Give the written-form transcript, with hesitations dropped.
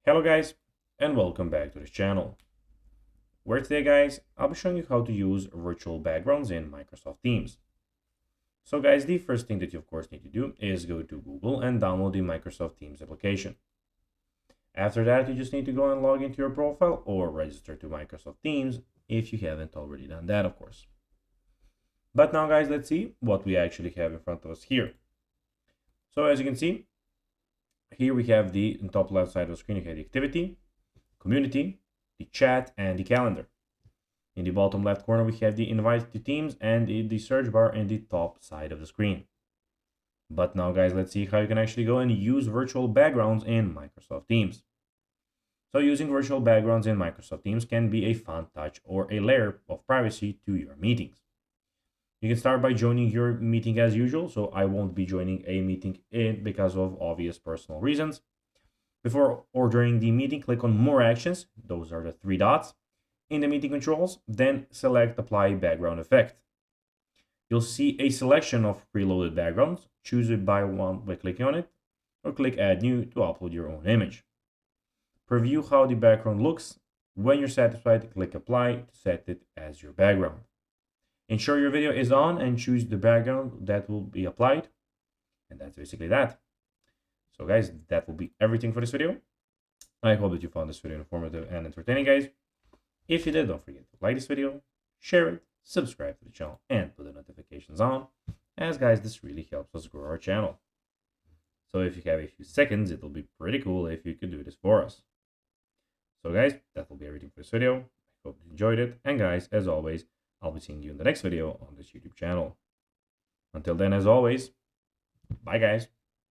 Hello guys, and welcome back to this channel, where today guys, I'll be showing you how to use virtual backgrounds in Microsoft Teams. So guys, the first thing that you of course need to do is go to Google and download the Microsoft Teams application. After that, you just need to go and log into your profile or register to Microsoft Teams if you haven't already done that, of course. But now guys, let's see what we actually have in front of us here. So as you can see, here we have the top left side of the screen, you have the activity, community, the chat, and the calendar. In the bottom left corner, we have the invite to Teams and the search bar in the top side of the screen. But now guys, let's see how you can actually go and use virtual backgrounds in Microsoft Teams. So using virtual backgrounds in Microsoft Teams can be a fun touch or a layer of privacy to your meetings. You can start by joining your meeting as usual. So I won't be joining a meeting because of obvious personal reasons. Before or during the meeting, click on More Actions. Those are the three dots in the meeting controls. Then select Apply Background Effect. You'll see a selection of preloaded backgrounds. Choose it by clicking on it, or click Add New to upload your own image. Preview how the background looks. When you're satisfied, click Apply to set it as your background. Ensure your video is on and choose the background that will be applied. And that's basically that. So guys, that will be everything for this video. I hope that you found this video informative and entertaining, guys. If you did, don't forget to like this video, share it, subscribe to the channel, and put the notifications on, as guys, this really helps us grow our channel. So if you have a few seconds, it'll be pretty cool if you could do this for us. So guys, that will be everything for this video. I hope you enjoyed it. And guys, as always, I'll be seeing you in the next video on this YouTube channel. Until then, as always, bye guys.